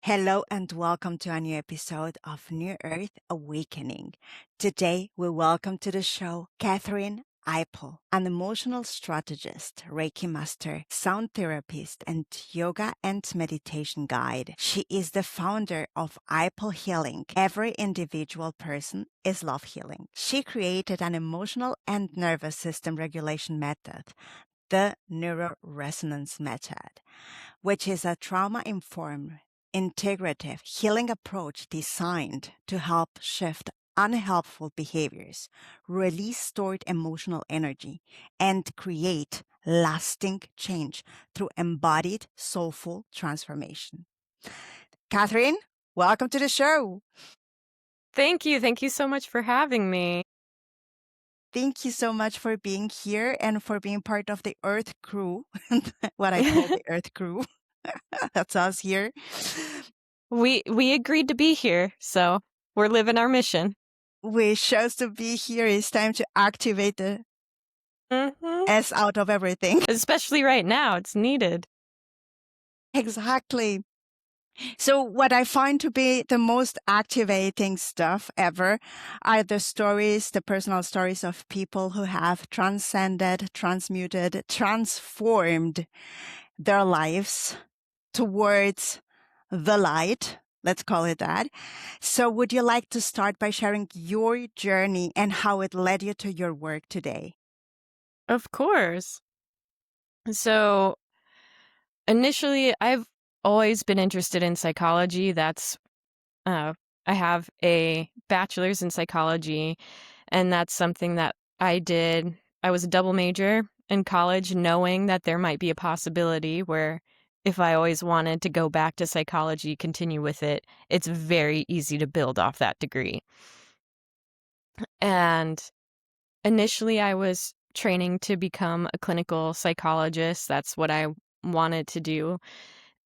Hello and welcome to a new episode of New Earth Awakening. Today we welcome to the show Kathryn Eipl, an emotional strategist, Reiki master, sound therapist, and yoga and meditation guide. She is the founder of Eipl Healing. Every individual person is love healing. She created an emotional and nervous system regulation method, the Neuro-Resonance Method, which is a trauma-informed integrative healing approach designed to help shift unhelpful behaviors, release stored emotional energy, and create lasting change through embodied soulful transformation. Kathryn, welcome to the show. Thank you. Thank you so much for having me. Thank you so much for being here and for being part of the Earth crew, what I call the Earth crew. That's us here. We agreed to be here, so we're living our mission. We chose to be here. It's time to activate the S out of everything. Especially right now, it's needed. Exactly. So what I find to be the most activating stuff ever are the stories, the personal stories of people who have transcended, transmuted, transformed their lives towards the light. Let's call it that. So would you like to start by sharing your journey and how it led you to your work today? Of course. So initially, I've always been interested in psychology. I have a bachelor's in psychology, and that's something that I did. I was a double major in college, knowing that there might be a possibility where if I always wanted to go back to psychology, continue with it, it's very easy to build off that degree. And initially, I was training to become a clinical psychologist. That's what I wanted to do.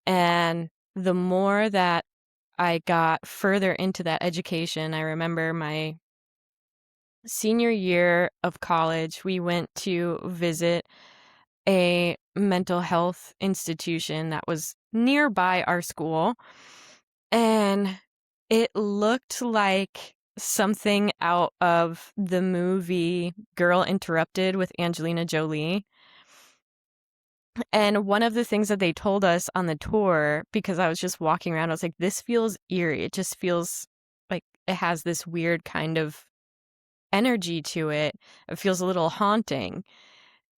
And the more that I got further into that education, I remember my senior year of college, we went to visit a mental health institution that was nearby our school. And it looked like something out of the movie Girl Interrupted with Angelina Jolie. And one of the things that they told us on the tour, because I was just walking around, I was like, this feels eerie. It just feels like it has this weird kind of energy to it. It feels a little haunting.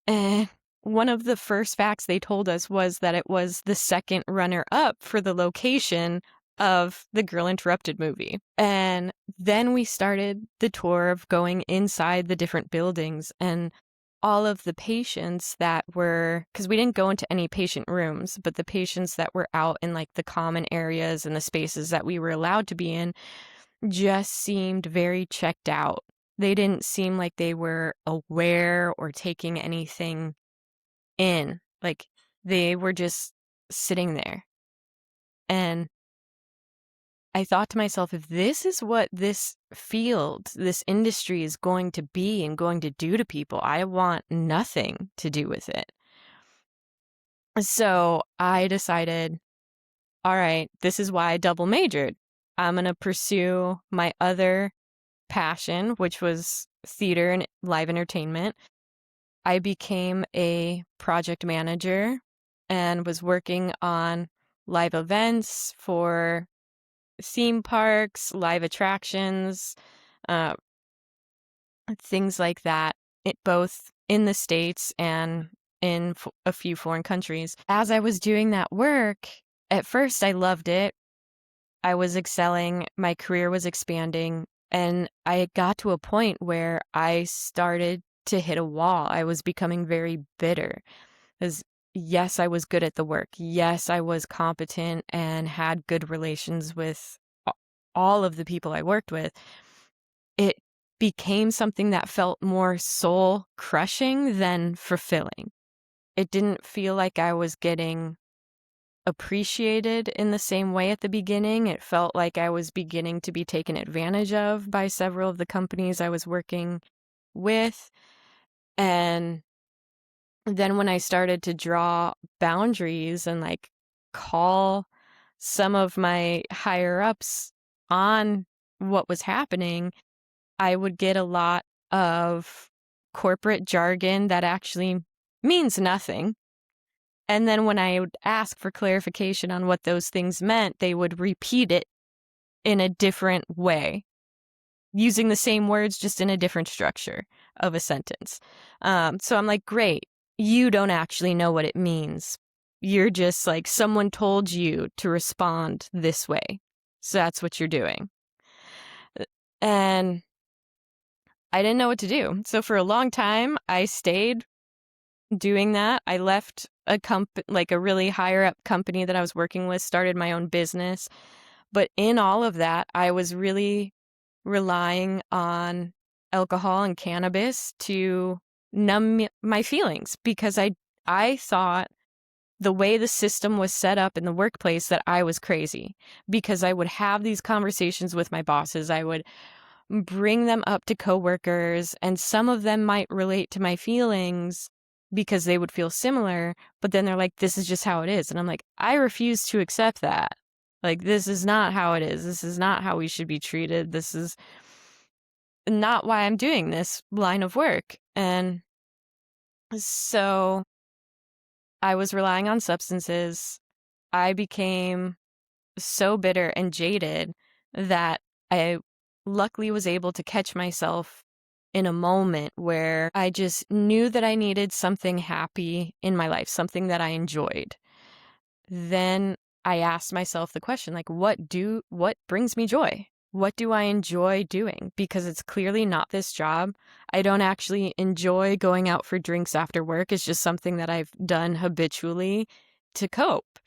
And one of the first facts they told us was that it was the second runner-up for the location of the Girl Interrupted movie. And then we started the tour of going inside the different buildings, and all of the patients that were, because we didn't go into any patient rooms, but the patients that were out in like the common areas and the spaces that we were allowed to be in just seemed very checked out. They didn't seem like they were aware or taking anything in. Like they were just sitting there. And I thought to myself, if this is what this field, this industry is going to be and going to do to people, I want nothing to do with it. So I decided, all right, this is why I double majored. I'm going to pursue my other passion, which was theater and live entertainment. I became a project manager and was working on live events for theme parks, live attractions, uh, things like that, both in the States and in a few foreign countries. As I was doing that work, at first I loved it. I was excelling, my career was expanding, and I got to a point where I started to hit a wall. I was becoming very bitter because yes, I was good at the work. Yes, I was competent and had good relations with all of the people I worked with. It became something that felt more soul crushing than fulfilling. It didn't feel like I was getting appreciated in the same way at the beginning. It felt like I was beginning to be taken advantage of by several of the companies I was working with. And then when I started to draw boundaries and like call some of my higher ups on what was happening, I would get a lot of corporate jargon that actually means nothing. And then when I would ask for clarification on what those things meant, they would repeat it in a different way, using the same words, just in a different structure of a sentence. So I'm like, great, you don't actually know what it means. You're just like, someone told you to respond this way. So that's what you're doing. And I didn't know what to do. So for a long time, I stayed doing that. I left a really higher up company that I was working with, started my own business. But in all of that, I was really relying on alcohol and cannabis to numb my feelings, because I thought the way the system was set up in the workplace that I was crazy, because I would have these conversations with my bosses. I would bring them up to coworkers, and some of them might relate to my feelings because they would feel similar, but then they're like, this is just how it is. And I'm like, I refuse to accept that. Like, this is not how it is. This is not how we should be treated. This is not why I'm doing this line of work. And so I was relying on substances. I became so bitter and jaded that I luckily was able to catch myself in a moment where I just knew that I needed something happy in my life, something that I enjoyed. Then I asked myself the question, like, what brings me joy? What do I enjoy doing? Because it's clearly not this job. I don't actually enjoy going out for drinks after work. It's just something that I've done habitually to cope.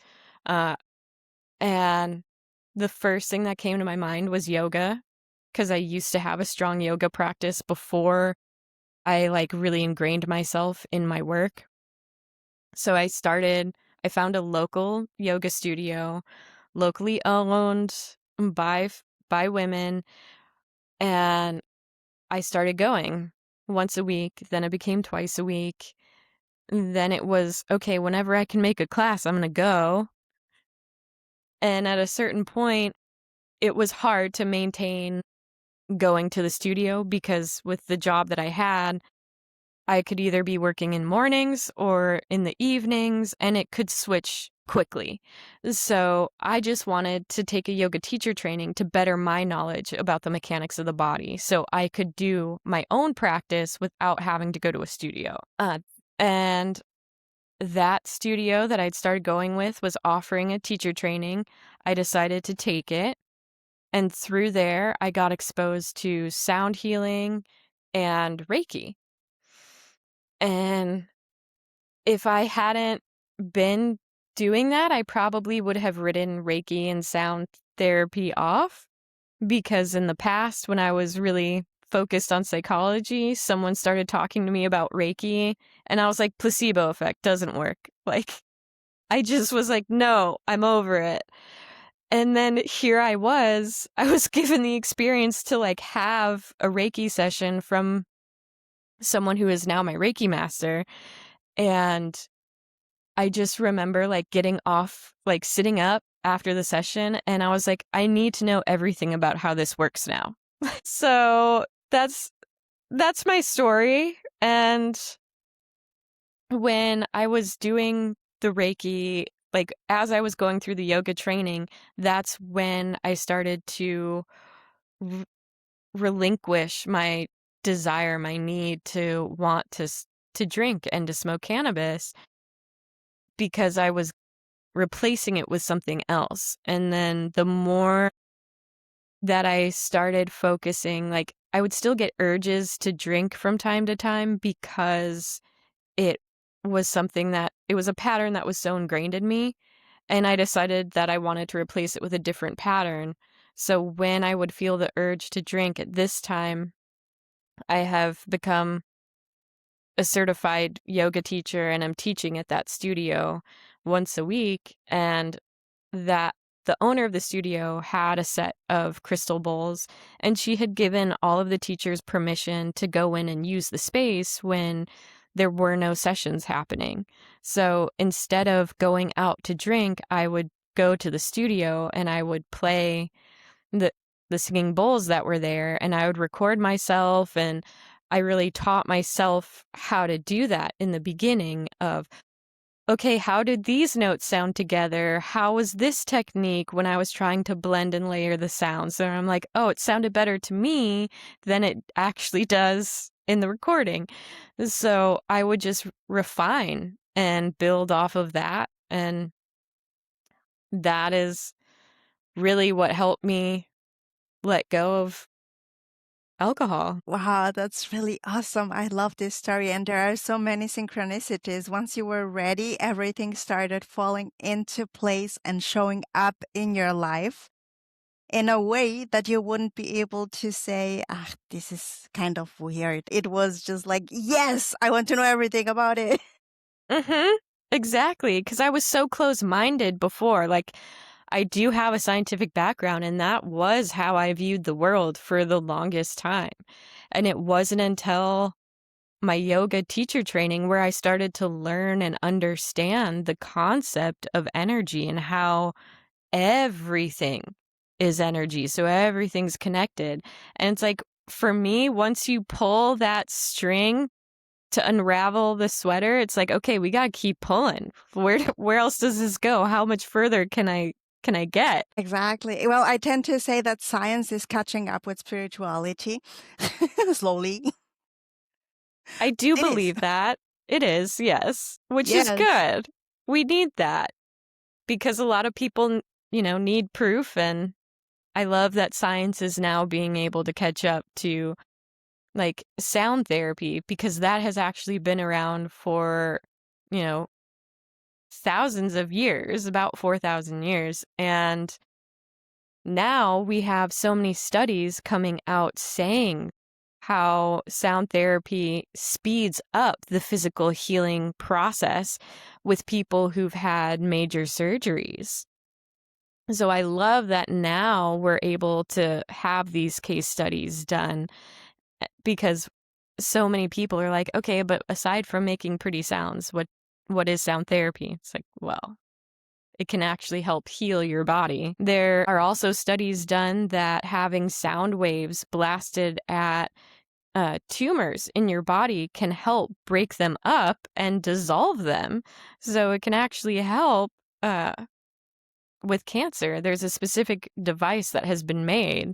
And the first thing that came to my mind was yoga, because I used to have a strong yoga practice before I really ingrained myself in my work. So I found a local yoga studio, locally owned by women, and I started going once a week. Then it became twice a week. Then it was, okay, whenever I can make a class, I'm going to go. And at a certain point, it was hard to maintain going to the studio, because with the job that I had, I could either be working in mornings or in the evenings, and it could switch quickly. So I just wanted to take a yoga teacher training to better my knowledge about the mechanics of the body, so I could do my own practice without having to go to a studio. And that studio that I'd started going with was offering a teacher training. I decided to take it. And through there, I got exposed to sound healing and Reiki. And if I hadn't been doing that, I probably would have written Reiki and sound therapy off, because in the past, when I was really focused on psychology, someone started talking to me about Reiki, and I was like, placebo effect doesn't work. I just was like, no, I'm over it. And then here I was given the experience to have a Reiki session from someone who is now my Reiki master. And I just remember getting off, sitting up after the session, and I was like, I need to know everything about how this works now. So that's my story. And when I was doing the Reiki, as I was going through the yoga training, that's when I started to relinquish my desire, my need to want to drink and to smoke cannabis, because I was replacing it with something else. And then the more that I started focusing, I would still get urges to drink from time to time, because it was it was a pattern that was so ingrained in me. And I decided that I wanted to replace it with a different pattern. So when I would feel the urge to drink at this time, I have become a certified yoga teacher, and I'm teaching at that studio once a week. And that the owner of the studio had a set of crystal bowls, and she had given all of the teachers permission to go in and use the space when there were no sessions happening. So instead of going out to drink, I would go to the studio and I would play the singing bowls that were there, and I would record myself, and I really taught myself how to do that in the beginning of, okay, how did these notes sound together? How was this technique when I was trying to blend and layer the sounds? So I'm like, oh, it sounded better to me than it actually does in the recording. So I would just refine and build off of that. And that is really what helped me let go of alcohol. Wow, that's really awesome. I love this story. And there are so many synchronicities. Once you were ready, everything started falling into place and showing up in your life in a way that you wouldn't be able to say, ah, this is kind of weird. It was just like, yes, I want to know everything about it. Mm-hmm. Exactly. Because I was so close-minded before. Like, I do have a scientific background, and that was how I viewed the world for the longest time. And it wasn't until my yoga teacher training where I started to learn and understand the concept of energy and how everything is energy. So everything's connected. And it's like, for me, once you pull that string to unravel the sweater, it's like, okay, we got to keep pulling. Where else does this go? How much further can I get? Exactly. Well, I tend to say that science is catching up with spirituality slowly. I do It is. believe that. It is, yes, which is Yes. good. We need that because a lot of people, need proof, and I love that science is now being able to catch up to like sound therapy, because that has actually been around for, you know, thousands of years, about 4,000 years. And now we have so many studies coming out saying how sound therapy speeds up the physical healing process with people who've had major surgeries. So I love that now we're able to have these case studies done, because so many people are like, okay, but aside from making pretty sounds, what is sound therapy? It's like, well, it can actually help heal your body. There are also studies done that having sound waves blasted at tumors in your body can help break them up and dissolve them. So it can actually help uh, with cancer. There's a specific device that has been made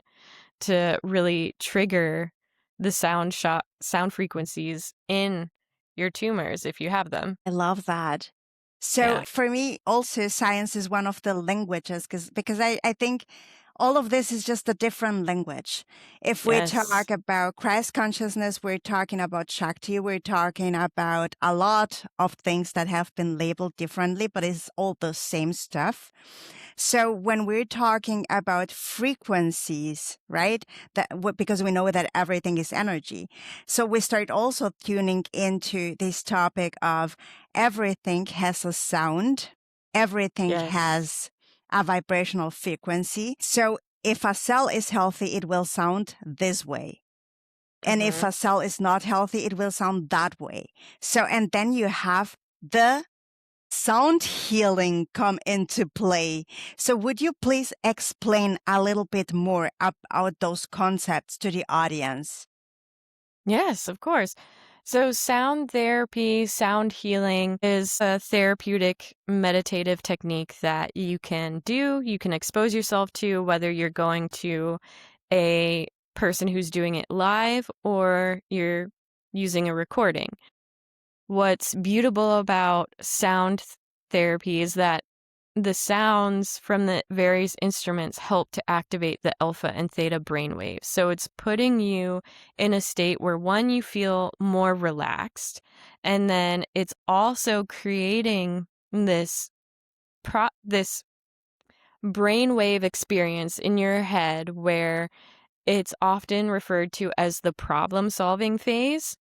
to really trigger the sound frequencies in your tumors if you have them. I love that. So Yeah. for me, also science is one of the languages because I think all of this is just a different language. If we Yes. talk about Christ consciousness, we're talking about Shakti, we're talking about a lot of things that have been labeled differently, but it's all the same stuff. So when we're talking about frequencies, right? Because we know that everything is energy. So we start also tuning into this topic of everything has a sound. Everything Yes. has a vibrational frequency. So if a cell is healthy, it will sound this way. And if Mm-hmm. a cell is not healthy, it will sound that way. So, and then you have the sound healing come into play. So would you please explain a little bit more about those concepts to the audience? Yes, of course. So, sound therapy, sound healing is a therapeutic meditative technique that you can do. You can expose yourself to, whether you're going to a person who's doing it live or you're using a recording. What's beautiful about sound therapy is that the sounds from the various instruments help to activate the alpha and theta brainwaves. So it's putting you in a state where, one, you feel more relaxed, and then it's also creating this brainwave experience in your head where it's often referred to as the problem-solving phase.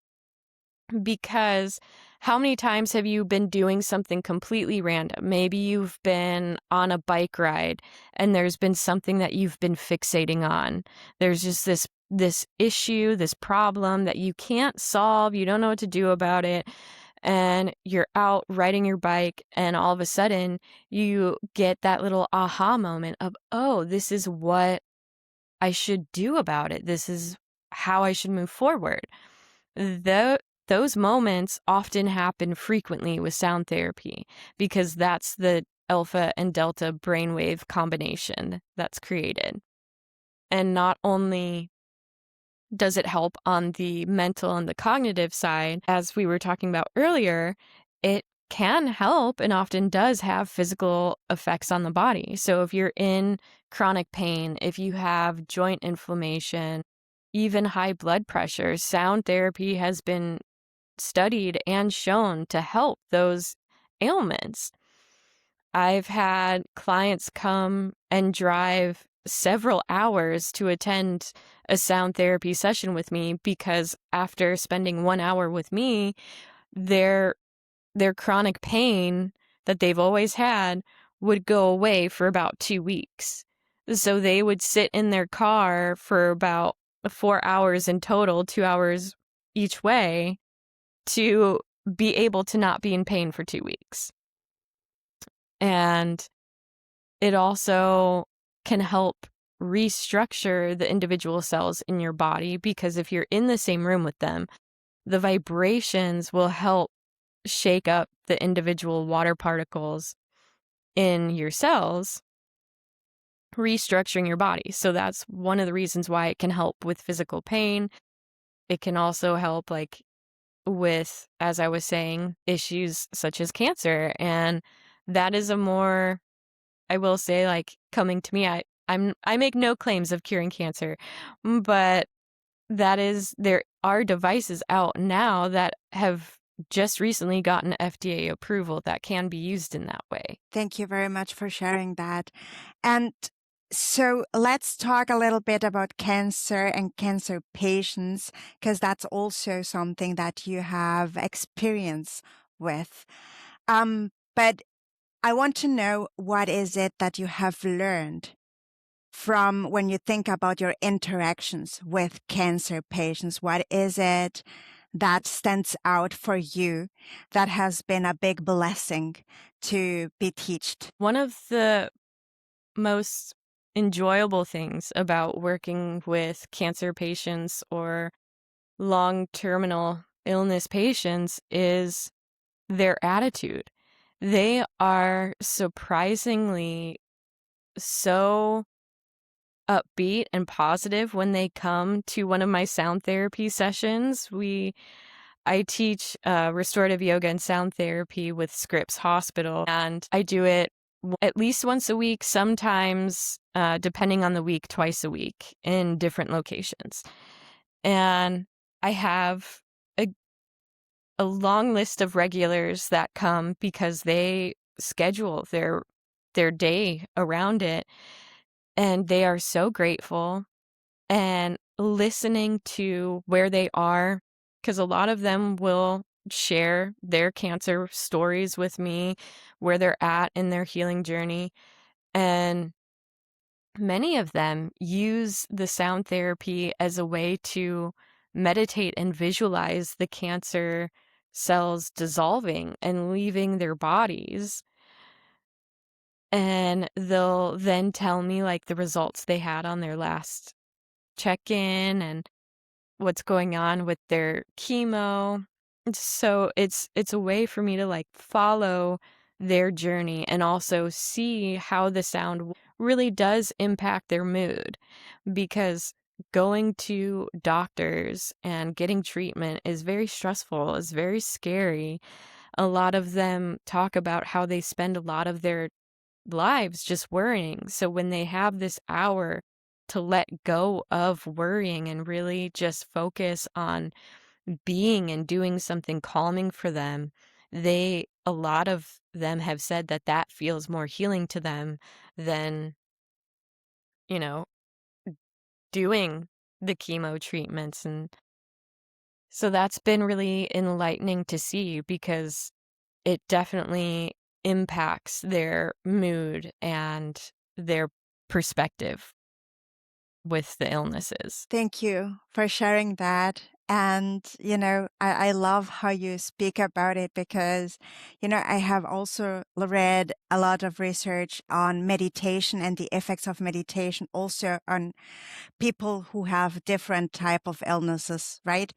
Because how many times have you been doing something completely random? Maybe you've been on a bike ride and there's been something that you've been fixating on. There's just this issue, this problem that you can't solve, you don't know what to do about it. and you're out riding your bike, and all of a sudden you get that little aha moment of, oh, this is what I should do about it. This is how I should move forward. Those moments often happen frequently with sound therapy because that's the alpha and delta brainwave combination that's created. And not only does it help on the mental and the cognitive side, as we were talking about earlier, it can help and often does have physical effects on the body. So if you're in chronic pain, if you have joint inflammation, even high blood pressure, sound therapy has been studied and shown to help those ailments. I've had clients come and drive several hours to attend a sound therapy session with me because after spending 1 hour with me, their chronic pain that they've always had would go away for about 2 weeks. So they would sit in their car for about 4 hours in total, 2 hours each way, to be able to not be in pain for 2 weeks. And it also can help restructure the individual cells in your body because if you're in the same room with them, the vibrations will help shake up the individual water particles in your cells, restructuring your body. So that's one of the reasons why it can help with physical pain. It can also help like with, as I was saying, issues such as cancer. And that is a more, I will say, like coming to me, I make no claims of curing cancer, but there are devices out now that have just recently gotten FDA approval that can be used in that way. Thank you very much for sharing that. And so let's talk a little bit about cancer and cancer patients, because that's also something that you have experience with. But I want to know, what is it that you have learned from when you think about your interactions with cancer patients? What is it that stands out for you that has been a big blessing to be taught? One of the most enjoyable things about working with cancer patients or long terminal illness patients is their attitude. They are surprisingly so upbeat and positive when they come to one of my sound therapy sessions. I teach restorative yoga and sound therapy with Scripps Hospital, and I do it at least once a week, sometimes, depending on the week, twice a week in different locations. And I have a long list of regulars that come because they schedule their day around it, and they are so grateful. And listening to where they are, because a lot of them will share their cancer stories with me, where they're at in their healing journey. And many of them use the sound therapy as a way to meditate and visualize the cancer cells dissolving and leaving their bodies. And they'll then tell me like the results they had on their last check-in and what's going on with their chemo. So it's a way for me to like follow their journey and also see how the sound really does impact their mood, because going to doctors and getting treatment is very stressful, is very scary. A lot of them talk about how they spend a lot of their lives just worrying. So when they have this hour to let go of worrying and really just focus on being and doing something calming for them, a lot of them have said that that feels more healing to them than, you know, doing the chemo treatments. And so that's been really enlightening to see, because it definitely impacts their mood and their perspective with the illnesses. Thank you for sharing that. And, I love how you speak about it because, I have also read a lot of research on meditation and the effects of meditation also on people who have different type of illnesses, right?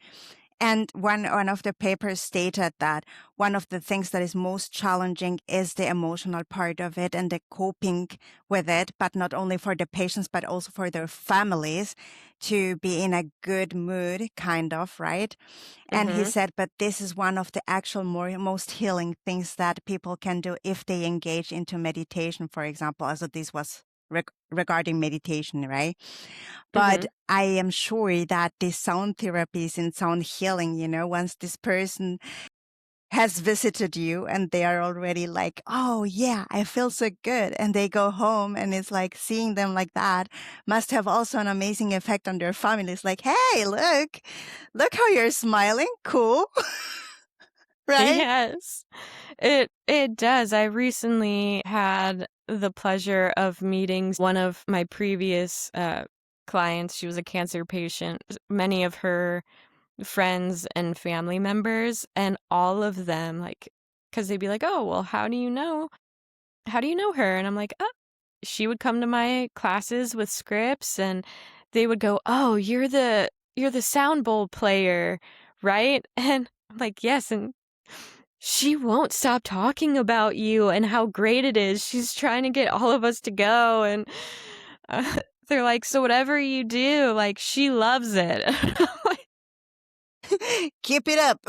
And one of the papers stated that one of the things that is most challenging is the emotional part of it and the coping with it, but not only for the patients, but also for their families to be in a good mood, kind of, right? And he Mm-hmm. said, but this is one of the actual most healing things that people can do if they engage into meditation, for example. Also, this was regarding meditation, right? But Mm-hmm. I am sure that the sound therapies and sound healing, once this person has visited you and they are already like, oh yeah, I feel so good. And they go home and it's like seeing them like that must have also an amazing effect on their families. Like, hey, look how you're smiling. Cool. Right? Yes, it does. I recently had the pleasure of meeting one of my previous clients. She was a cancer patient. Many of her friends and family members, and all of them, like, because they'd be like, "Oh, well, how do you know? How do you know her?" And I'm like, "Oh." She would come to my classes with scripts, and they would go, "Oh, you're the sound bowl player, right?" And I'm like, "Yes." And she won't stop talking about you and how great it is. She's trying to get all of us to go. And uh, they're like, "So whatever you do, like, she loves it." Keep it up.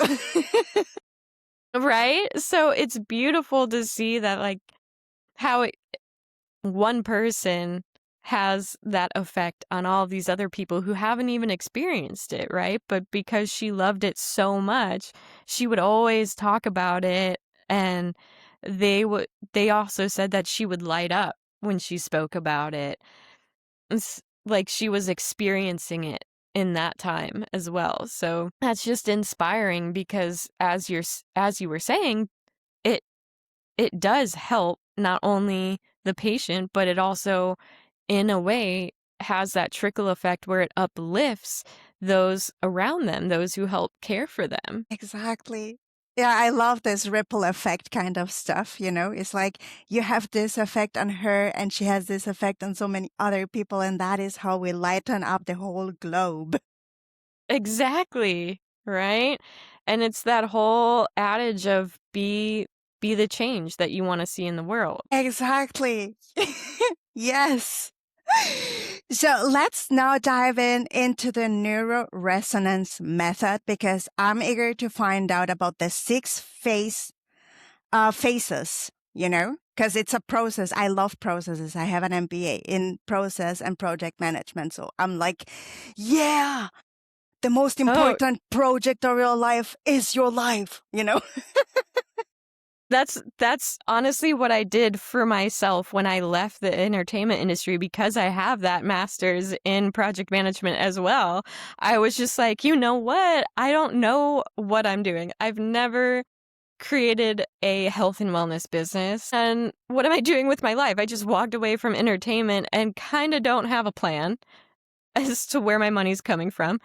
Right? So it's beautiful to see that, like, how one person has that effect on all these other people who haven't even experienced it, right? But because she loved it so much, she would always talk about it, and they also said that she would light up when she spoke about it. Like she was experiencing it in that time as well. So that's just inspiring because as you were saying, it it does help not only the patient, but it also, in a way, has that trickle effect where it uplifts those around them, those who help care for them. Exactly. Yeah, I love this ripple effect kind of stuff, It's like you have this effect on her and she has this effect on so many other people, and that is how we lighten up the whole globe. Exactly, right? And it's that whole adage of be the change that you want to see in the world. Exactly. Yes. So let's now dive into the neuro-resonance method because I'm eager to find out about the phases, because it's a process. I love processes. I have an MBA in process and project management. So I'm like, yeah, the most Oh, important project of your life is your life. that's honestly what I did for myself when I left the entertainment industry because I have that master's in project management as well. I was just like, you know what? I don't know what I'm doing. I've never created a health and wellness business. And what am I doing with my life? I just walked away from entertainment and kind of don't have a plan as to where my money's coming from.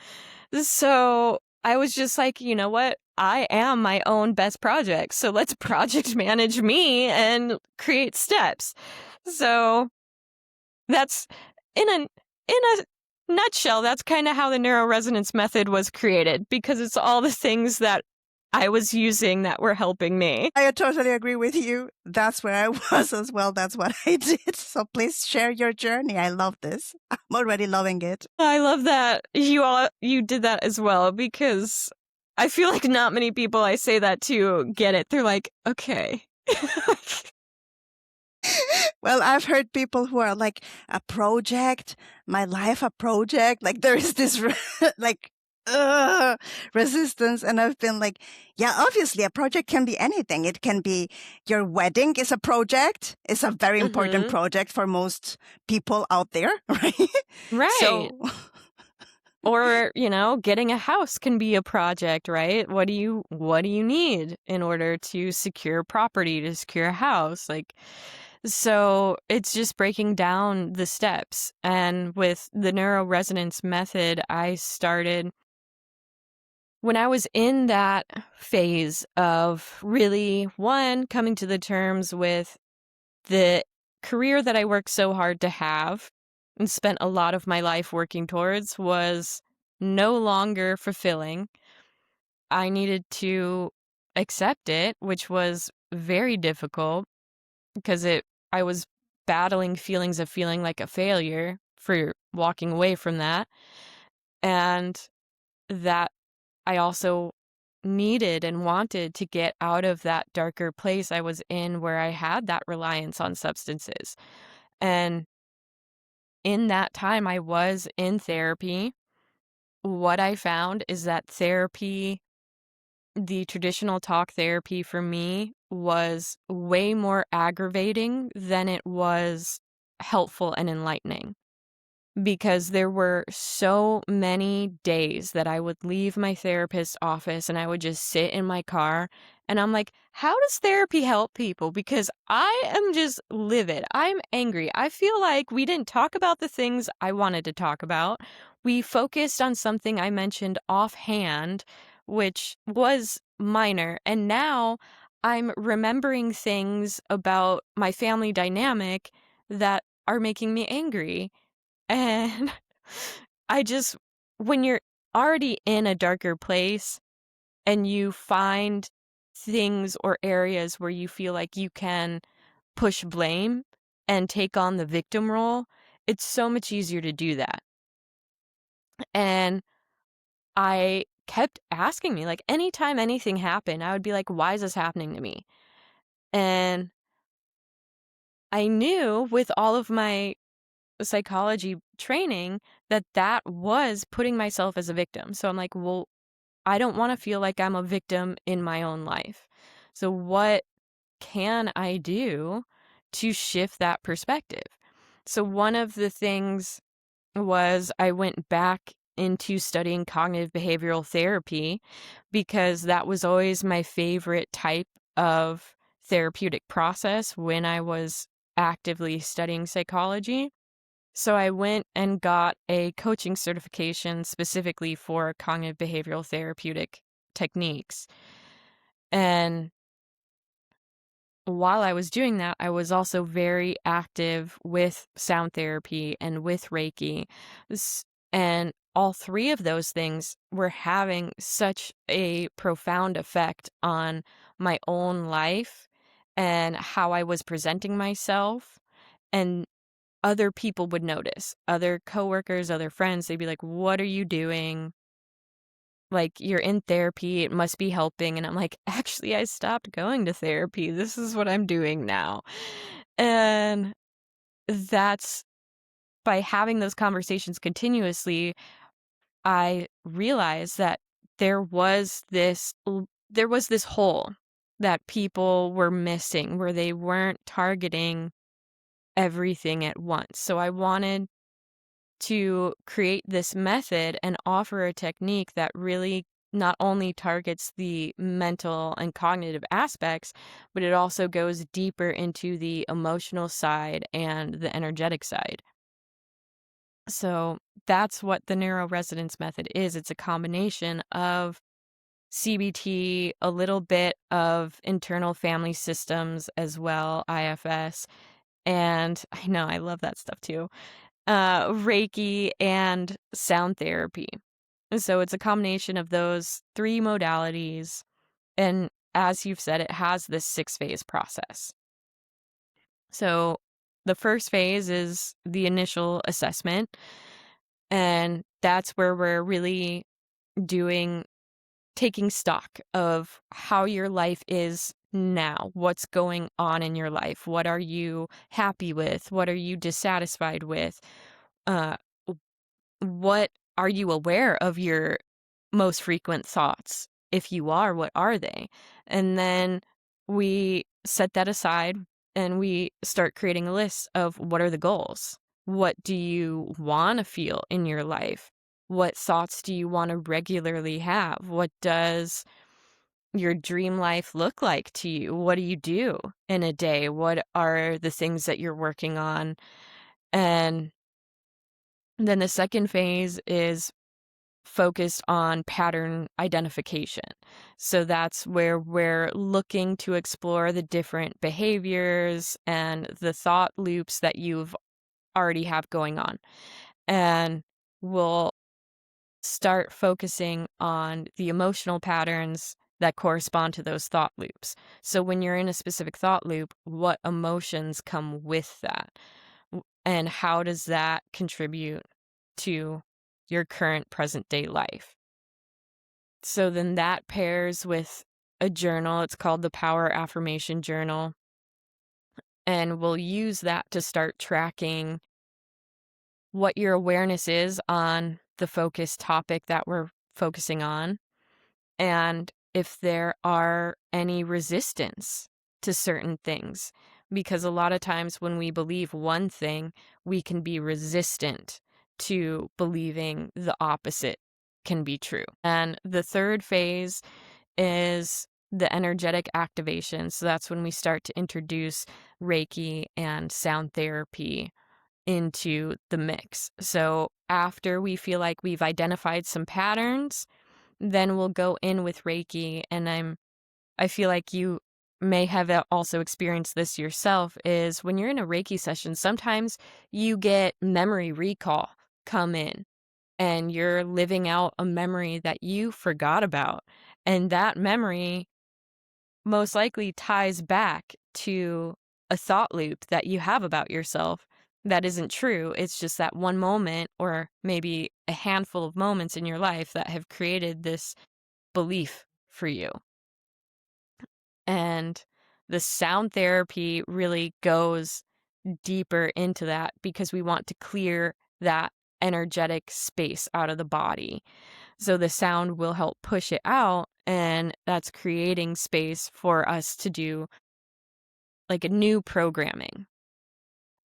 So I was just like, you know what? I am my own best project. So let's project manage me and create steps. So that's in a nutshell, that's kind of how the neuro-resonance method was created because it's all the things that I was using that were helping me. I totally agree with you. That's where I was as well. That's what I did. So please share your journey. I love this. I'm already loving it. I love that you did that as well because I feel like not many people I say that to get it. They're like, okay. Well, I've heard people who are like, a project, my life a project. Like there is this like resistance. And I've been like, yeah, obviously a project can be anything. It can be your wedding is a project. It's a very important Mm-hmm. project for most people out there, right? Right. So Or, getting a house can be a project, right? What do you need in order to secure property, to secure a house? Like, so it's just breaking down the steps. And with the neuro resonance method, I started when I was in that phase of really, one, coming to the terms with the career that I worked so hard to have and spent a lot of my life working towards was no longer fulfilling. I needed to accept it, which was very difficult because I was battling feelings of feeling like a failure for walking away from that. And that I also needed and wanted to get out of that darker place I was in where I had that reliance on substances. And in that time I was in therapy. What I found is that therapy, the traditional talk therapy for me, was way more aggravating than it was helpful and enlightening. Because there were so many days that I would leave my therapist's office and I would just sit in my car and I'm like, how does therapy help people? Because I am just livid. I'm angry. I feel like we didn't talk about the things I wanted to talk about. We focused on something I mentioned offhand, which was minor. And now I'm remembering things about my family dynamic that are making me angry. And I just, when you're already in a darker place and you find things or areas where you feel like you can push blame and take on the victim role, it's so much easier to do that. And I kept asking me, like, anytime anything happened, I would be like, why is this happening to me? And I knew with all of my psychology training that that was putting myself as a victim. So I'm like, well, I don't want to feel like I'm a victim in my own life. So what can I do to shift that perspective? So one of the things was I went back into studying cognitive behavioral therapy because that was always my favorite type of therapeutic process when I was actively studying psychology. So I went and got a coaching certification specifically for cognitive behavioral therapeutic techniques. And while I was doing that, I was also very active with sound therapy and with Reiki. And all three of those things were having such a profound effect on my own life and how I was presenting myself. And other people would notice, other coworkers, other friends, they'd be like, "What are you doing? Like, you're in therapy, it must be helping." And I'm like, "Actually, I stopped going to therapy. This is what I'm doing now." And that's by having those conversations continuously, I realized that there was this hole that people were missing where they weren't targeting everything at once. So I wanted to create this method and offer a technique that really not only targets the mental and cognitive aspects, but it also goes deeper into the emotional side and the energetic side. So that's what the Neuro-Resonance Method is. It's a combination of CBT, a little bit of internal family systems as well, IFS. And I know I love that stuff too. Reiki, and sound therapy. So it's a combination of those three modalities. And as you've said, it has this 6-phase process. So the first phase is the initial assessment. And that's where we're really taking stock of how your life is now, what's going on in your life, what are you happy with, what are you dissatisfied with, uh, what are you aware of your most frequent thoughts? If you are, what are they? And then we set that aside and we start creating a list of what are the goals? What do you want to feel in your life? What thoughts do you want to regularly have? What does your dream life look like to you? What do you do in a day? What are the things that you're working on? And then the second phase is focused on pattern identification. So that's where we're looking to explore the different behaviors and the thought loops that you've already have going on. And we'll start focusing on the emotional patterns that correspond to those thought loops. So when you're in a specific thought loop, what emotions come with that? And how does that contribute to your current present day life? So then that pairs with a journal. It's called the Power Affirmation Journal. And we'll use that to start tracking what your awareness is on the focused topic that we're focusing on, and if there are any resistance to certain things. Because a lot of times when we believe one thing, we can be resistant to believing the opposite can be true. And the third phase is the energetic activation. So that's when we start to introduce Reiki and sound therapy into the mix. So after we feel like we've identified some patterns, then we'll go in with Reiki. And I feel like you may have also experienced this yourself, is when you're in a Reiki session, sometimes you get memory recall come in and you're living out a memory that you forgot about. And that memory most likely ties back to a thought loop that you have about yourself that isn't true. It's just that one moment or maybe a handful of moments in your life that have created this belief for you. And the sound therapy really goes deeper into that because we want to clear that energetic space out of the body. So the sound will help push it out, and that's creating space for us to do like a new programming.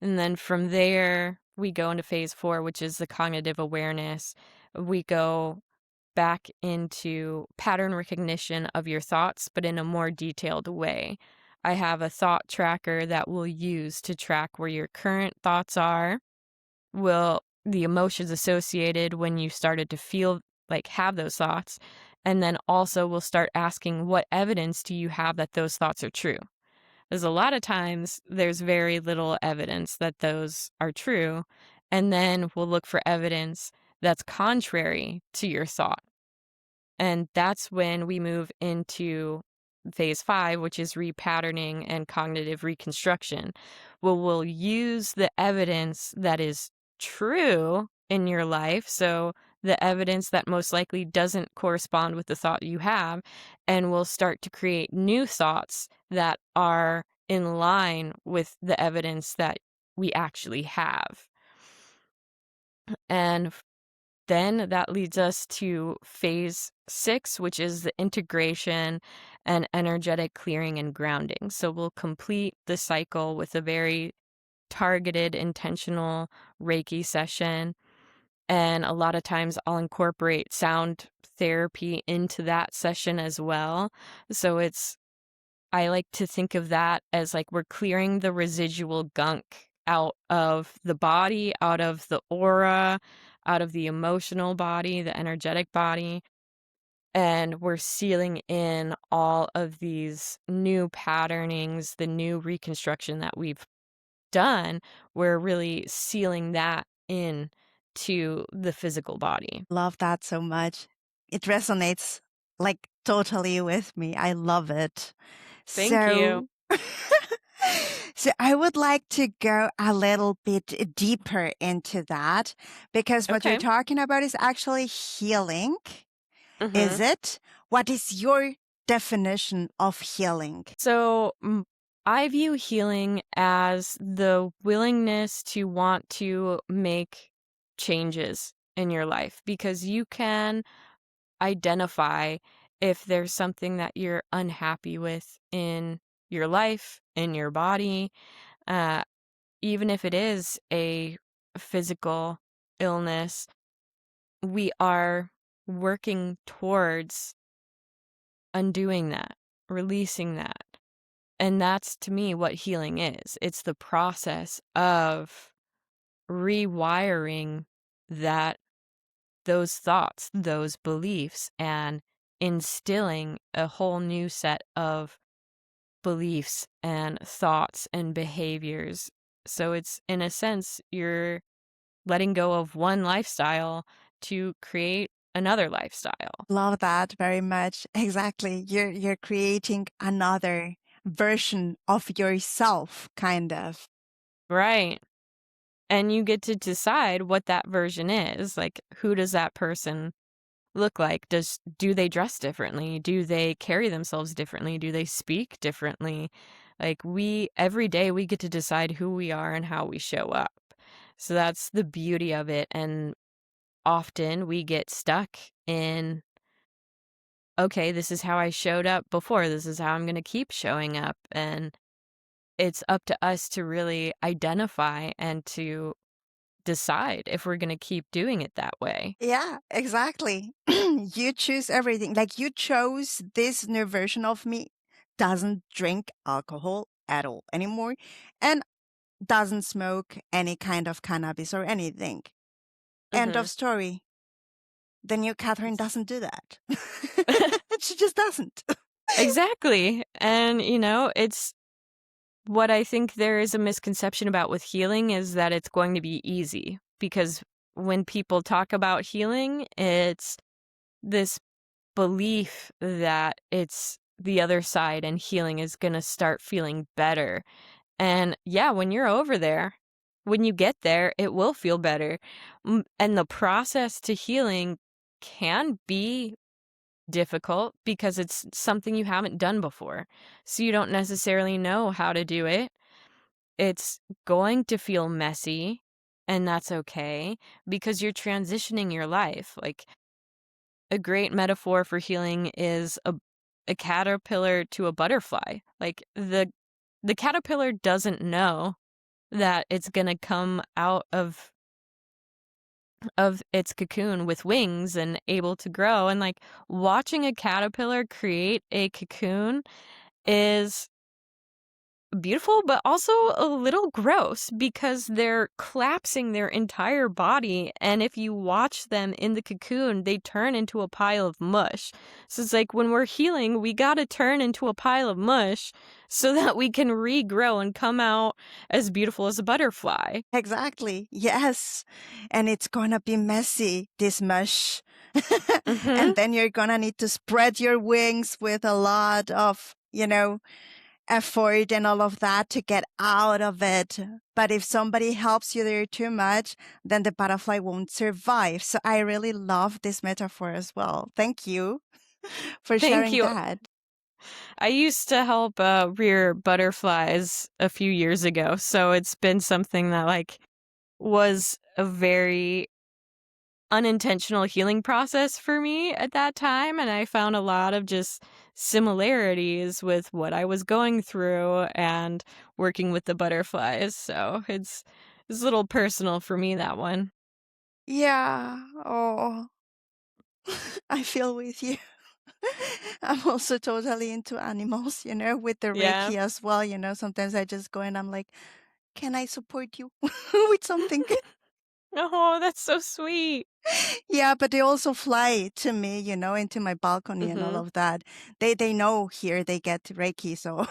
And then from there, we go into phase 4, which is the cognitive awareness. We go back into pattern recognition of your thoughts, but in a more detailed way. I have a thought tracker that we'll use to track where your current thoughts are, the emotions associated when you started to feel like have those thoughts, and then also we'll start asking, what evidence do you have that those thoughts are true? Because a lot of times there's very little evidence that those are true, and then we'll look for evidence that's contrary to your thought. And that's when we move into phase 5, which is repatterning and cognitive reconstruction. Well, we'll use the evidence that is true in your life. So the evidence that most likely doesn't correspond with the thought you have, and we'll start to create new thoughts that are in line with the evidence that we actually have. And then that leads us to phase 6, which is the integration and energetic clearing and grounding. So we'll complete the cycle with a very targeted, intentional Reiki session. And a lot of times I'll incorporate sound therapy into that session as well. So I like to think of that as like we're clearing the residual gunk out of the body, out of the aura, out of the emotional body, the energetic body. And we're sealing in all of these new patternings, the new reconstruction that we've done. We're really sealing that in to the physical body. Love that so much. It resonates like totally with me. I love it. Thank So, you. so I would like to go a little bit deeper into that because what you're Okay. talking about is actually healing. Is Mm-hmm. it? What is your definition of healing? So I view healing as the willingness to want to make changes in your life, because you can identify if there's something that you're unhappy with in your life, in your body, uh, even if it is a physical illness. We are working towards undoing that, releasing that. And that's to me what healing is. It's the process of rewiring that those thoughts, those beliefs, and instilling a whole new set of beliefs and thoughts and behaviors. So it's, in a sense, you're letting go of one lifestyle to create another lifestyle. Love that very much. Exactly. You're creating another version of yourself, kind of. Right. And you get to decide what that version is. Like, who does that person look like? Do they dress differently? Do they carry themselves differently? Do they speak differently? Like, every day we get to decide who we are and how we show up. So that's the beauty of it. And often we get stuck in, okay, this is how I showed up before. This is how I'm going to keep showing up. And it's up to us to really identify and to decide if we're going to keep doing it that way. Yeah, exactly. You choose everything. Like you chose this new version of me, doesn't drink alcohol at all anymore, and doesn't smoke any kind of cannabis or anything. End Hmm. of story. The new Kathryn doesn't do that. She just doesn't. Exactly. And, it's what I think there is a misconception about with healing is that it's going to be easy, because when people talk about healing, it's this belief that it's the other side and healing is going to start feeling better. And yeah, when you're over there, when you get there, it will feel better. And the process to healing can be difficult because it's something you haven't done before. So you don't necessarily know how to do it. It's going to feel messy, and that's okay because you're transitioning your life. Like, a great metaphor for healing is a caterpillar to a butterfly. Like, the caterpillar doesn't know that it's going to come out of its cocoon with wings and able to grow. And like, watching a caterpillar create a cocoon is beautiful, but also a little gross because they're collapsing their entire body. And if you watch them in the cocoon, they turn into a pile of mush. So it's like, when we're healing, we got to turn into a pile of mush so that we can regrow and come out as beautiful as a butterfly. Exactly. Yes. And it's gonna be messy, this mush. Mm-hmm. And then you're gonna need to spread your wings with a lot of, effort and all of that to get out of it. But if somebody helps you there too much, then the butterfly won't survive. So I really love this metaphor as well. Thank you for Thank sharing you. that. I used to help rear butterflies a few years ago, so it's been something that like was a very unintentional healing process for me at that time, and I found a lot of just similarities with what I was going through and working with the butterflies. So it's a little personal for me, that one. Yeah. Oh, I feel with you. I'm also totally into animals, with the Yeah. Reiki as well. Sometimes I just go and I'm like, can I support you with something? Oh, that's so sweet. Yeah, but they also fly to me, into my balcony and all Hmm. of that. They know here they get Reiki, so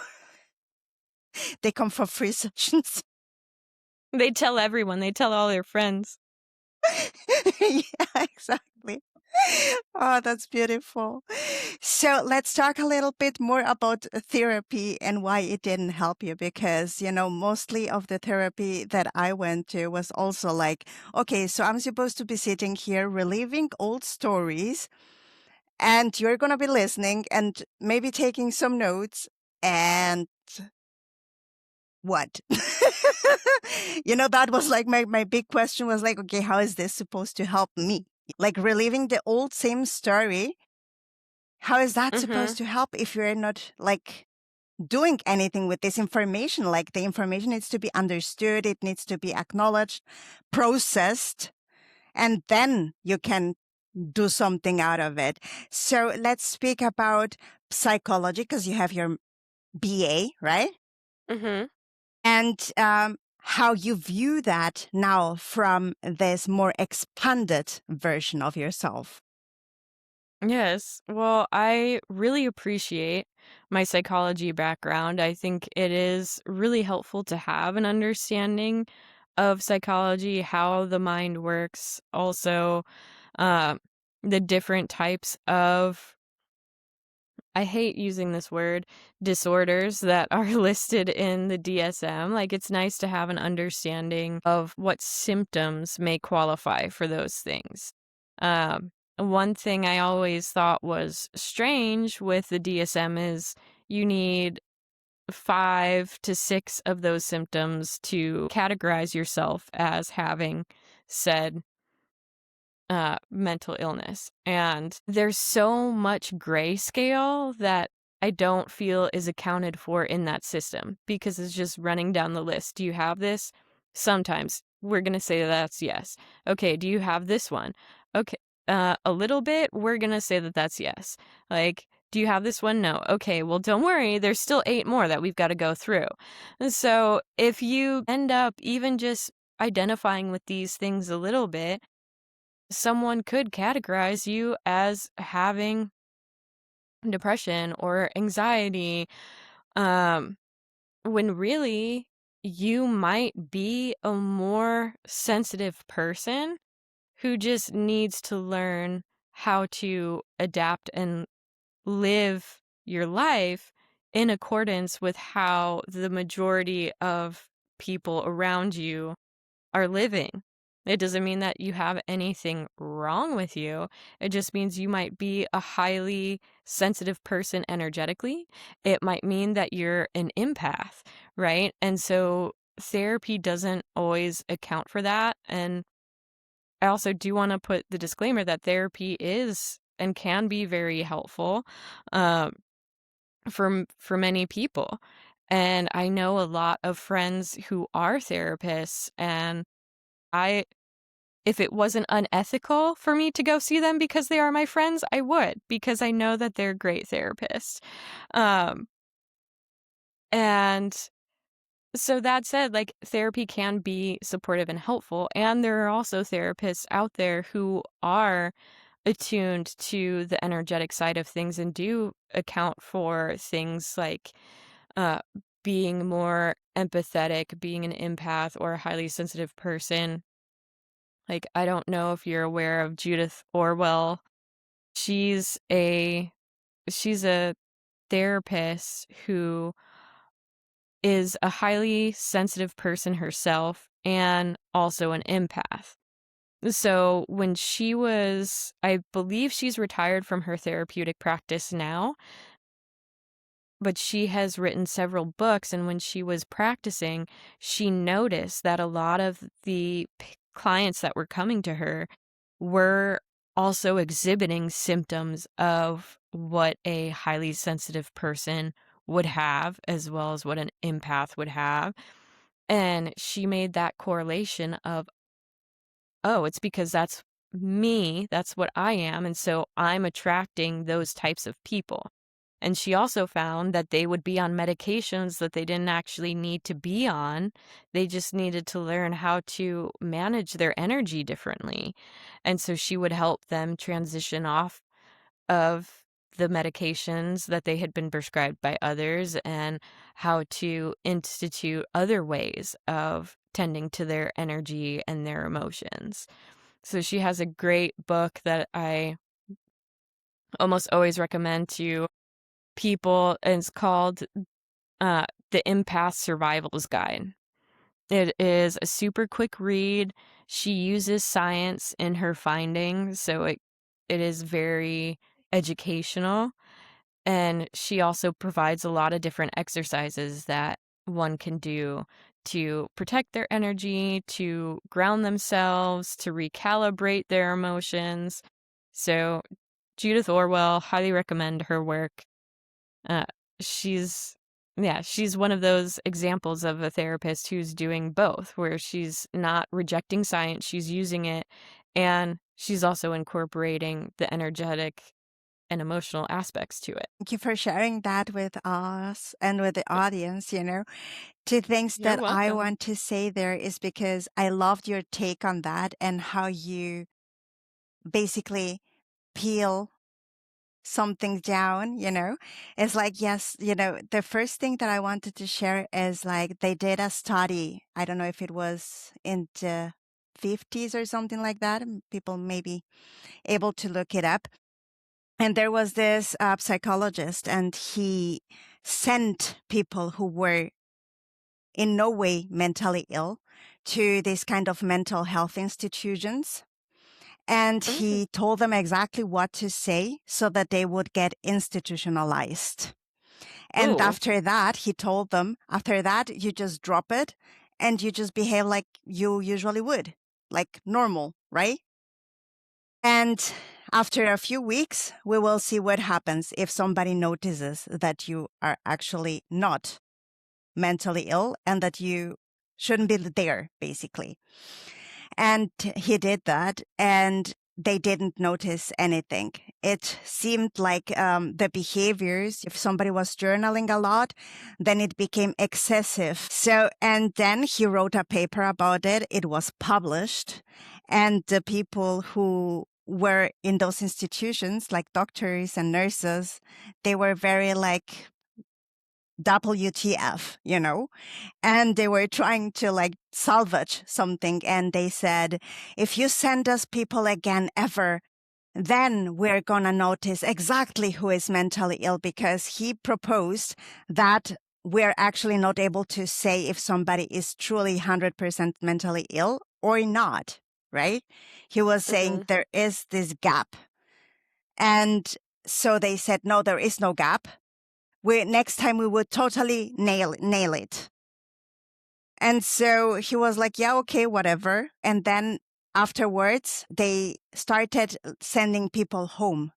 they come for free sessions. They tell everyone. They tell all their friends. Yeah, exactly. Oh, that's beautiful. So let's talk a little bit more about therapy and why it didn't help you. Because, mostly of the therapy that I went to was also like, okay, so I'm supposed to be sitting here reliving old stories, and you're going to be listening and maybe taking some notes. And what? That was like my big question was like, okay, how is this supposed to help me? Like reliving the old same story. How is that Hmm. supposed to help if you're not like doing anything with this information? Like the information needs to be understood, it needs to be acknowledged, processed, and then you can do something out of it. So let's speak about psychology because you have your BA, right? Hmm. And how you view that now from this more expanded version of yourself. Yes. Well, I really appreciate my psychology background. I think it is really helpful to have an understanding of psychology, how the mind works, also uh, the different types of, I hate using this word, disorders that are listed in the DSM. Like, it's nice to have an understanding of what symptoms may qualify for those things. One thing I always thought was strange with the DSM is you need 5 to 6 of those symptoms to categorize yourself as having said mental illness. And there's so much grayscale that I don't feel is accounted for in that system because it's just running down the list. Do you have this? Sometimes we're going to say that's yes. Okay, do you have this one? Okay, a little bit, we're going to say that that's yes. Like, do you have this one? No. Okay, well, don't worry. There's still 8 more that we've got to go through. And so if you end up even just identifying with these things a little bit, someone could categorize you as having depression or anxiety, um, when really you might be a more sensitive person who just needs to learn how to adapt and live your life in accordance with how the majority of people around you are living. It doesn't mean that you have anything wrong with you. It just means you might be a highly sensitive person energetically. It might mean that you're an empath, right? And so therapy doesn't always account for that. And I also do want to put the disclaimer that therapy is and can be very helpful um, for many people. And I know a lot of friends who are therapists, and I if it wasn't unethical for me to go see them because they are my friends, I would, because I know that they're great therapists. Um, and so that said, like, therapy can be supportive and helpful, and there are also therapists out there who are attuned to the energetic side of things and do account for things like uh, being more empathetic, being an empath or a highly sensitive person. Like, I don't know if you're aware of Judith Orwell. She's a she's a therapist who is a highly sensitive person herself and also an empath. So when she was, I believe she's retired from her therapeutic practice now, but she has written several books, and when she was practicing, she noticed that a lot of the clients that were coming to her were also exhibiting symptoms of what a highly sensitive person would have, as well as what an empath would have. And she made that correlation of, oh, it's because that's me, that's what I am, and so I'm attracting those types of people. And she also found that they would be on medications that they didn't actually need to be on. They just needed to learn how to manage their energy differently. And so she would help them transition off of the medications that they had been prescribed by others and how to institute other ways of tending to their energy and their emotions. So she has a great book that I almost always recommend to people, and it's called The Empath Survival's Guide. It is a super quick read. She uses science in her findings, so it is very educational. And she also provides a lot of different exercises that one can do to protect their energy, to ground themselves, to recalibrate their emotions. So Judith Orwell, highly recommend her work. Uh, she's, yeah, she's one of those examples of a therapist who's doing both, where she's not rejecting science, she's using it, and she's also incorporating the energetic and emotional aspects to it. Thank you for sharing that with us and with the audience. Two things You're that I welcome. want to say there is because I loved your take on that and how you basically peel something down. It's like, yes, the first thing that I wanted to share is like they did a study. I don't know if it was in the 50s or something like that. People may be able to look it up. And there was this psychologist, and he sent people who were in no way mentally ill to these kind of mental health institutions. And Mm, he told them exactly what to say so that they would get institutionalized. And ooh. after that, he told them, after that, you just drop it and you just behave like you usually would, like normal, right? And after a few weeks, we will see what happens if somebody notices that you are actually not mentally ill and that you shouldn't be there, basically. And he did that, and they didn't notice anything. It seemed like the behaviors, if somebody was journaling a lot, then it became excessive. So, and then he wrote a paper about it. It was published. And the people who were in those institutions, like doctors and nurses, they were very like, WTF. And they were trying to like salvage something. And they said, if you send us people again ever, then we're going to notice exactly who is mentally ill, because he proposed that we're actually not able to say if somebody is truly 100% mentally ill or not, right? He was saying Mm-hmm. there is this gap. And so they said, no, there is no gap. Next time we would totally nail it. And so he was like, yeah, okay, whatever. And then afterwards, they started sending people home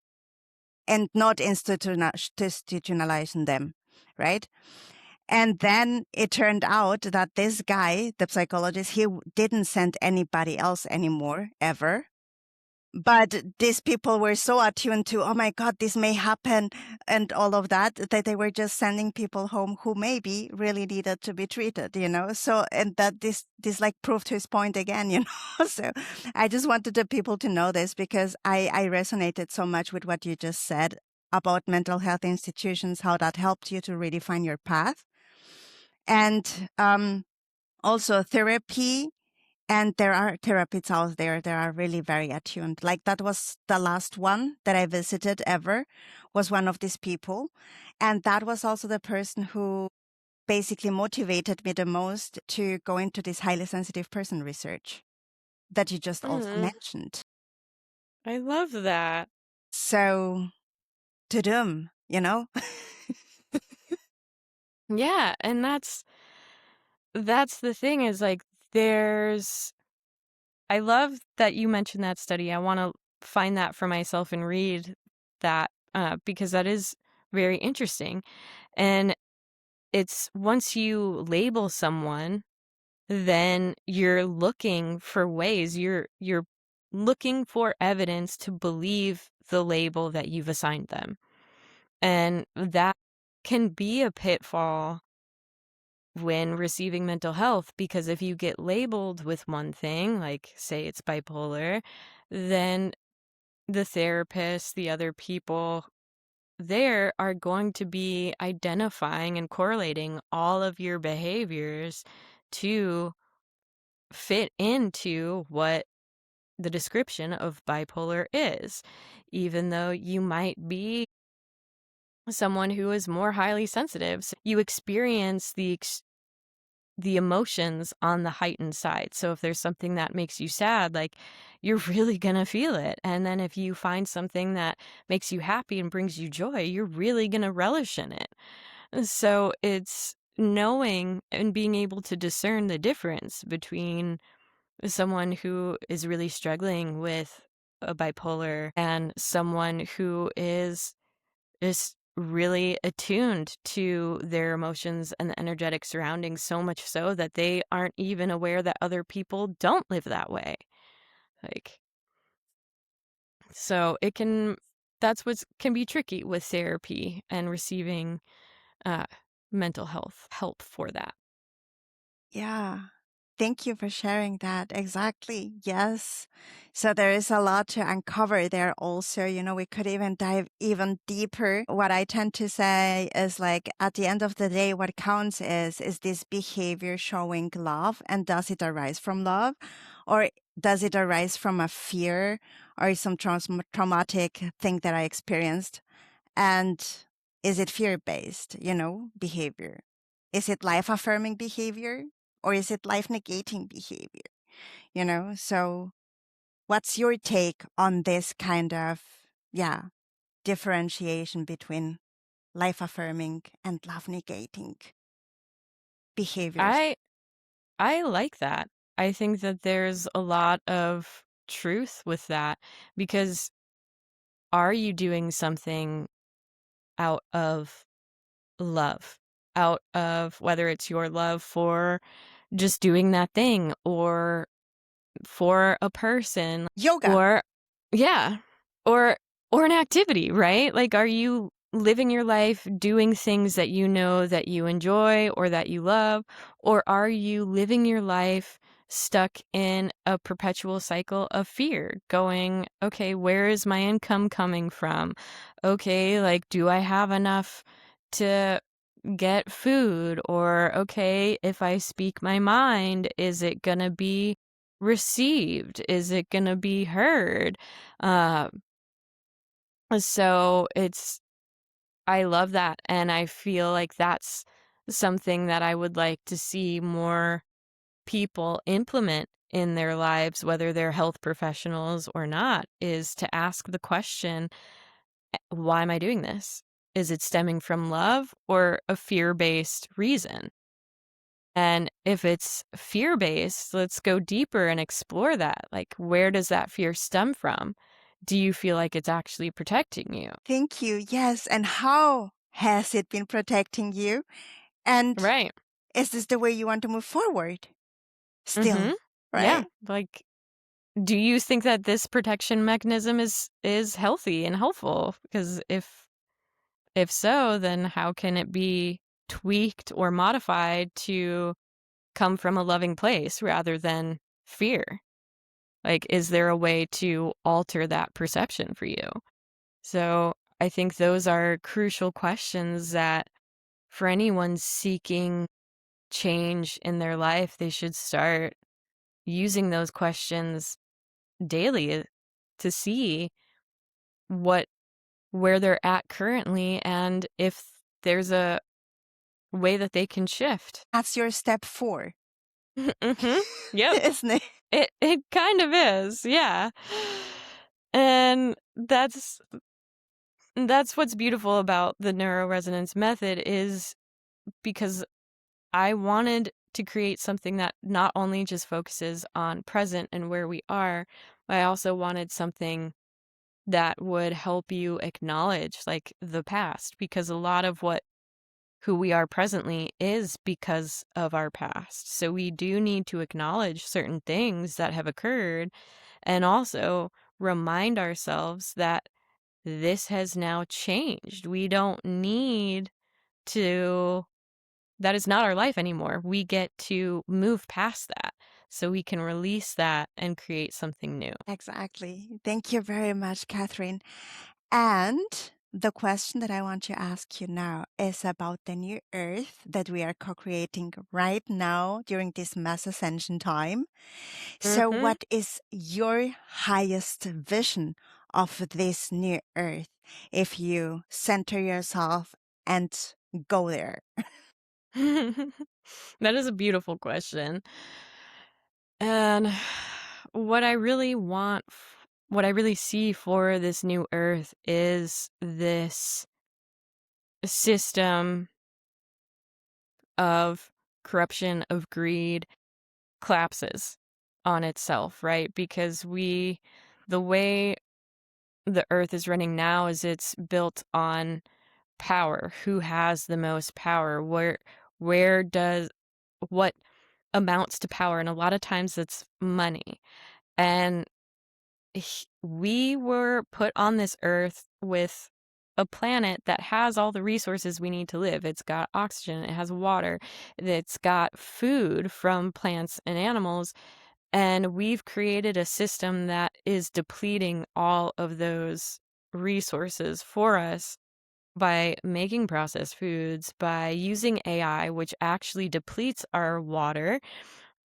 and not institutionalizing them, right? And then it turned out that this guy, the psychologist, he didn't send anybody else anymore, ever. But these people were so attuned to, oh my God, this may happen and all of that, that they were just sending people home who maybe really needed to be treated. So, and that this like proved his point again. So I just wanted the people to know this, because I resonated so much with what you just said about mental health institutions, how that helped you to redefine your path. And also therapy. And there are therapists out there that are really very attuned. Like that was the last one that I visited ever, was one of these people. And that was also the person who basically motivated me the most to go into this highly sensitive person research that you just also Mm, mentioned. I love that. So to them. Yeah, and that's the thing is like there's I love that you mentioned that study. I want to find that for myself and read that because that is very interesting. And it's once you label someone, then you're looking for ways, you're looking for evidence to believe the label that you've assigned them. And that can be a pitfall when receiving mental health, because if you get labeled with one thing, like say it's bipolar, then the therapist, the other people there are going to be identifying and correlating all of your behaviors to fit into what the description of bipolar is, even though you might be someone who is more highly sensitive. So you experience the emotions on the heightened side. So if there's something that makes you sad, like you're really going to feel it. And then if you find something that makes you happy and brings you joy, you're really going to relish in it. So it's knowing and being able to discern the difference between someone who is really struggling with a bipolar and someone who is really attuned to their emotions and the energetic surroundings, so much so that they aren't even aware that other people don't live that way. Like, so it can that's what can be tricky with therapy and receiving uh, mental health help for that. Yeah. Thank you for sharing that. Exactly. Yes. So there is a lot to uncover there also. We could even dive even deeper. What I tend to say is like at the end of the day, what counts is this behavior showing love? And does it arise from love? Or does it arise from a fear or some traumatic thing that I experienced? And is it fear based, behavior? Is it life affirming behavior or is it life negating behavior? So what's your take on this kind of, yeah, differentiation between life affirming and love negating behaviors? I I like that. I think that there's a lot of truth with that because are you doing something out of love? Out of whether it's your love for just doing that thing or for a person Yoga. or yeah, or or an activity, right? Like are you living your life doing things that you know that you enjoy or that you love, or are you living your life stuck in a perpetual cycle of fear, going, okay, where is my income coming from? Okay, like do I have enough to get food? Or okay, if I speak my mind, is it gonna be received? Is it gonna be heard? Uh, so I love that, and I feel like that's something that I would like to see more people implement in their lives, whether they're health professionals or not, is to ask the question, why am I doing this? Is it stemming from love or a fear-based reason? And if it's fear-based, let's go deeper and explore that. Like, where does that fear stem from? Do you feel like it's actually protecting you? Thank you. Yes. And how has it been protecting you? And Right. is this the way you want to move forward? Mm-hmm. Still, Yeah. right? Like, do you think that this protection mechanism is healthy and helpful? Because if so, then how can it be tweaked or modified to come from a loving place rather than fear? Like, is there a way to alter that perception for you? So I think those are crucial questions that for anyone seeking change in their life, they should start using those questions daily to see what where they're at currently and if there's a way that they can shift. That's your step 4, Mhm. Yep. isn't it? It kind of is. Yeah. And that's what's beautiful about the neuroresonance method is because I wanted to create something that not only just focuses on present and where we are, but I also wanted something that would help you acknowledge like the past because a lot of what who we are presently is because of our past. So we do need to acknowledge certain things that have occurred and also remind ourselves that this has now changed. We don't need to that is not our life anymore. We get to move past that so we can release that and create something new. Exactly. Thank you very much, Kathryn. And the question that I want to ask you now is about the new earth that we are co creating right now during this mass ascension time. So, Mhm. what is your highest vision of this new earth if you center yourself and go there? That is a beautiful question. And what I really what I really see for this new earth is this system of corruption, of greed, collapses on itself, right? Because the way the earth is running now is it's built on power. Who has the most power? Where does what amounts to power? And a lot of times it's money. And we were put on this earth with a planet that has all the resources we need to live. It's got oxygen, it has water, it's got food from plants and animals, and we've created a system that is depleting all of those resources for us by making processed foods, by using AI, which actually depletes our water.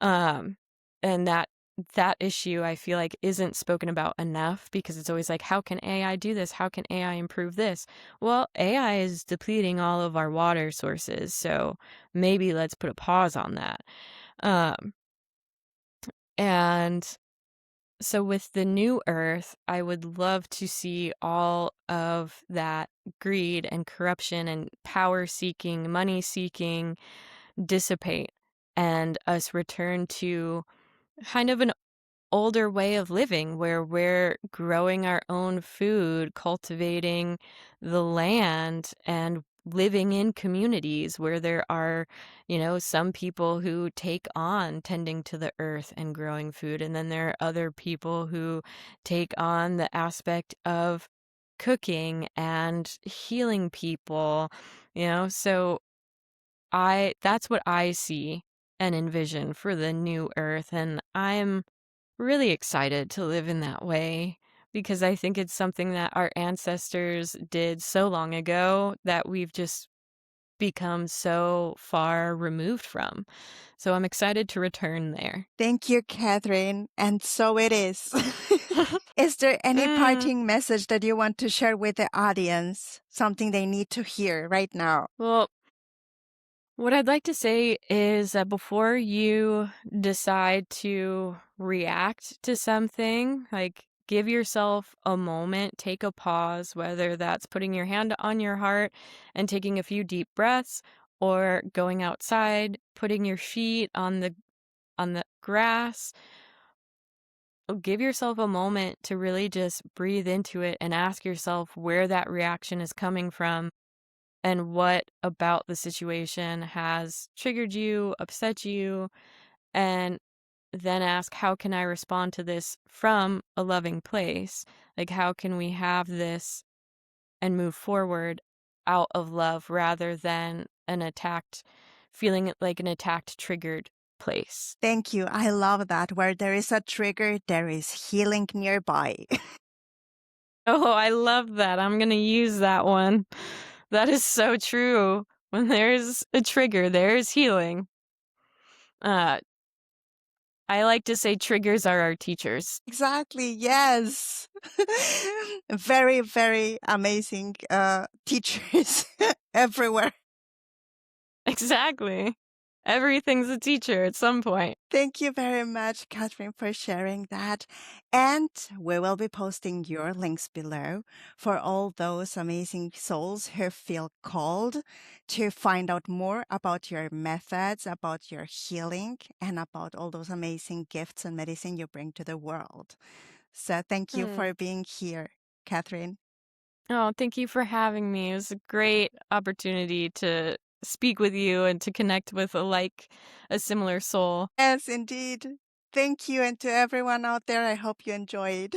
Um, and that issue I feel like isn't spoken about enough because it's always like, how can AI do this? How can AI improve this? Well, AI is depleting all of our water sources, so maybe let's put a pause on that. Um, and so with the new earth, I would love to see all of that greed and corruption and power seeking, money seeking dissipate and us return to kind of an older way of living where we're growing our own food, cultivating the land, and living in communities where there are, some people who take on tending to the earth and growing food. And then there are other people who take on the aspect of cooking and healing people, so that's what I see and envision for the new earth. And I'm really excited to live in that way because I think it's something that our ancestors did so long ago that we've just become so far removed from. So I'm excited to return there. Thank you, Kathryn. And so it is. Is there any Mm, parting message that you want to share with the audience? Something they need to hear right now? well, what I'd like to say is that before you decide to react to something, like give yourself a moment, take a pause, whether that's putting your hand on your heart and taking a few deep breaths or going outside, putting your feet on the grass. Give yourself a moment to really just breathe into it and ask yourself where that reaction is coming from and what about the situation has triggered you, upset you, and then ask, how can I respond to this from a loving place? Like, how can we have this and move forward out of love rather than feeling like an attacked, triggered place? Thank you. I love that. Where there is a trigger, there is healing nearby. Oh, I love that. I'm going to use that one. That is so true. When there's a trigger, there is healing. Uh, I like to say triggers are our teachers. Exactly. Yes. Very, very amazing teachers everywhere. Exactly. Everything's a teacher at some point. Thank you very much, Kathryn, for sharing that. And we will be posting your links below for all those amazing souls who feel called to find out more about your methods, about your healing, and about all those amazing gifts and medicine you bring to the world. So thank you Mm. for being here, Kathryn. Oh, thank you for having me. It was a great opportunity to speak with you and to connect with a similar soul. Yes, indeed. Thank you. And to everyone out there, I hope you enjoyed.